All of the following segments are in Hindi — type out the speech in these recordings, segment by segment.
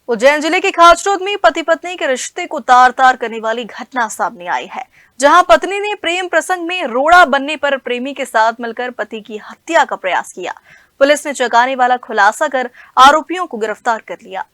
उज्जैन जिले के खाचरोद में पति पत्नी के रिश्ते को तार तार करने वाली घटना सामने आई है, जहां पत्नी ने प्रेम प्रसंग में रोड़ा बनने पर प्रेमी के साथ मिलकर पति की हत्या का प्रयास किया। पुलिस ने चौंकाने वाला खुलासा कर आरोपियों को गिरफ्तार कर लिया।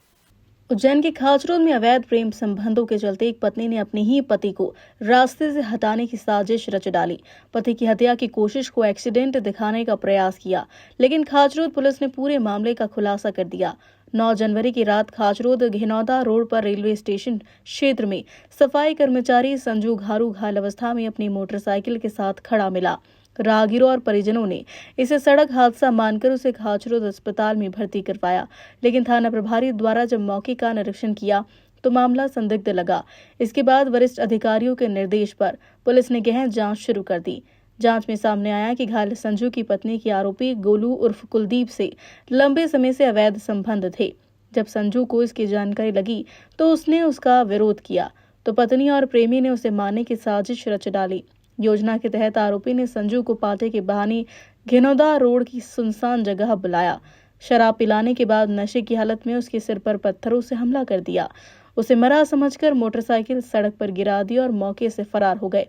उज्जैन के खाचरोद में अवैध प्रेम संबंधों के चलते एक पत्नी ने अपने ही पति को रास्ते से हटाने की साजिश रच डाली। पति की हत्या की कोशिश को एक्सीडेंट दिखाने का प्रयास किया, लेकिन खाचरोद पुलिस ने पूरे मामले का खुलासा कर दिया। 9 जनवरी की रात खाचरोद घिनौदा रोड पर रेलवे स्टेशन क्षेत्र में सफाई कर्मचारी संजू घारू घायल अवस्था में अपनी मोटरसाइकिल के साथ खड़ा मिला। राहगीरों और परिजनों ने इसे सड़क हादसा मानकर उसे खाचरोद अस्पताल में भर्ती करवाया, लेकिन थाना प्रभारी द्वारा जब मौके का निरीक्षण किया तो मामला संदिग्ध लगा। इसके बाद वरिष्ठ अधिकारियों के निर्देश पर पुलिस ने गहन जांच शुरू कर दी। जांच में सामने आया कि घायल संजू की पत्नी की आरोपी गोलू उर्फ कुलदीप से लंबे समय से अवैध संबंध थे। जब संजू को इसकी जानकारी लगी तो उसने उसका विरोध किया, तो पत्नी और प्रेमी ने उसे मारने की साजिश रच डाली। योजना के तहत आरोपी ने संजू को पार्टी के बहाने घिनौदा रोड की सुनसान जगह बुलाया। शराब पिलाने के बाद नशे की हालत में उसके सिर पर पत्थरों से हमला कर दिया। उसे मरा समझकर मोटरसाइकिल सड़क पर गिरा दी और मौके से फरार हो गए।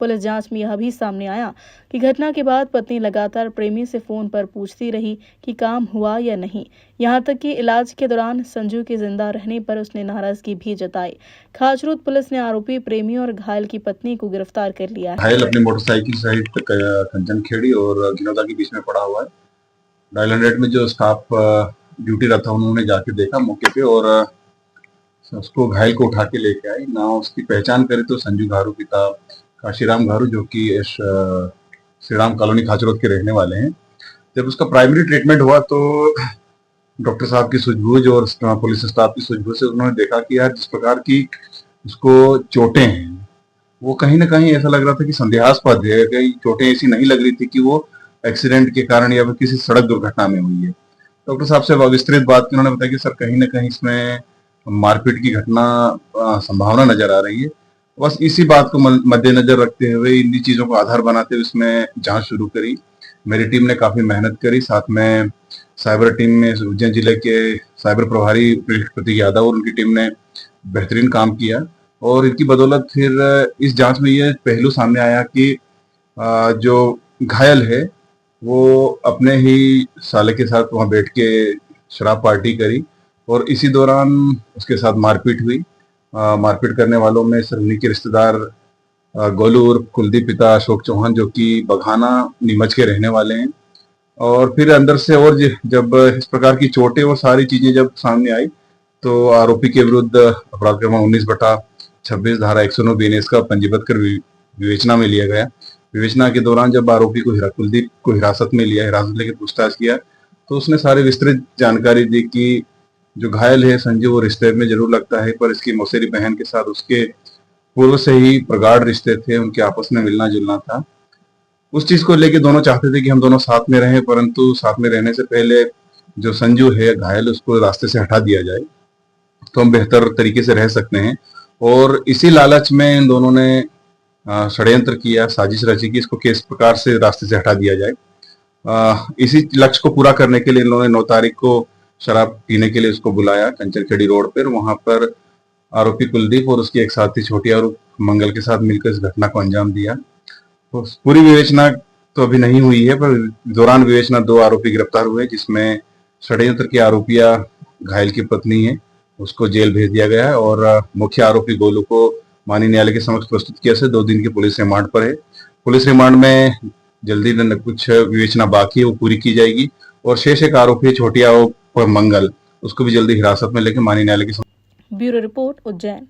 पुलिस जांच में यह भी सामने आया कि घटना के बाद पत्नी लगातार प्रेमी से फोन पर पूछती रही कि काम हुआ या नहीं। यहां तक कि इलाज के दौरान संजू के जिंदा रहने पर उसने नाराजगी भी जताई। खाचरोद पुलिस ने आरोपी प्रेमी और घायल की पत्नी को गिरफ्तार कर लिया है। घायल अपनी मोटरसाइकिल सहित कंचनखेड़ी और घिनौदा के बीच में पड़ा हुआ है। डायल 100 में जो स्टाफ ड्यूटी रहता है उन्होंने जाके देखा मौके पे और उसको घायल को उठा के लेके आई। ना उसकी पहचान करे तो संजू घारू पिता काशीराम घारू जो कि श्री राम कॉलोनी खाचरोद के रहने वाले हैं। जब उसका प्राइमरी ट्रीटमेंट हुआ तो डॉक्टर साहब की सूझबूझ और पुलिस स्टाफ की सूझबूझ से उन्होंने देखा कि यार जिस प्रकार की उसको चोटें हैं वो कहीं ना कहीं ऐसा लग रहा था कि संदेहास्पद है। कहीं चोटें ऐसी नहीं लग रही थी कि वो एक्सीडेंट के कारण या फिर किसी सड़क दुर्घटना में हुई है। डॉक्टर साहब से विस्तृत बात की उन्होंने बताया कि सर कहीं ना कहीं इसमें मारपीट की घटना संभावना नजर आ रही है। बस इसी बात को मद्देनजर रखते हुए इन्हीं चीजों को आधार बनाते हुए इसमें जांच शुरू करी। मेरी टीम ने काफी मेहनत करी, साथ में साइबर टीम में उज्जैन जिले के साइबर प्रभारी प्रतीक यादव और उनकी टीम ने बेहतरीन काम किया और इनकी बदौलत फिर इस जांच में ये पहलू सामने आया कि जो घायल है वो अपने ही साले के साथ वहां बैठ के शराब पार्टी करी और इसी दौरान उसके साथ मारपीट हुई। मारपीट करने वालों में सर उन्हीं के रिश्तेदार गोलू और कुलदीप पिता अशोक चौहान जो कि बघाना नीमच के रहने वाले हैं। और फिर अंदर से और जब इस प्रकार की चोटें और सारी चीजें जब सामने आई तो आरोपी के विरुद्ध अपराध क्रमांक 19/26 धारा 109 बीएनएस का पंजीबद्ध कर विवेचना में लिया गया। विवेचना के दौरान जब आरोपी को कुलदीप को हिरासत में लिया, हिरासत लेकर पूछताछ किया तो उसने सारी विस्तृत जानकारी दी कि जो घायल है संजू वो रिश्ते में जरूर लगता है, पर इसकी मौसेरी बहन के साथ उसके पूर्व से ही प्रगाढ़ रिश्ते थे, उनके आपस में मिलना जुलना था। उस चीज को लेके दोनों चाहते थे कि हम दोनों साथ में रहें, परंतु साथ में रहने से पहले जो संजू है घायल उसको रास्ते से हटा दिया जाए तो हम बेहतर तरीके से रह सकते हैं। और इसी लालच में इन दोनों ने षड्यंत्र किया, साजिश रची कि इसको किस प्रकार से रास्ते से हटा दिया जाए। इसी लक्ष्य को पूरा करने के लिए इन लोगों ने 9 तारीख को शराब पीने के लिए उसको बुलाया कंचनखेड़ी रोड पर। वहां पर आरोपी कुलदीप और उसके एक साथी छोटिया और मंगल के साथ मिलकर इस घटना को अंजाम दिया। तो पूरी विवेचना तो अभी नहीं हुई है, पर दौरान विवेचना 2 आरोपी गिरफ्तार हुए, जिसमें षड्यंत्र की आरोपिया घायल की पत्नी है, उसको जेल भेज दिया गया है और मुख्य आरोपी गोलू को माननीय न्यायालय के समक्ष प्रस्तुत किया से 2 दिन के पुलिस रिमांड पर है। पुलिस रिमांड में जल्दी कुछ विवेचना बाकी है वो पूरी की जाएगी और शेष एक आरोपी छोटिया और मंगल उसको भी जल्दी हिरासत में लेकर माननीय न्यायालय के ब्यूरो रिपोर्ट उज्जैन।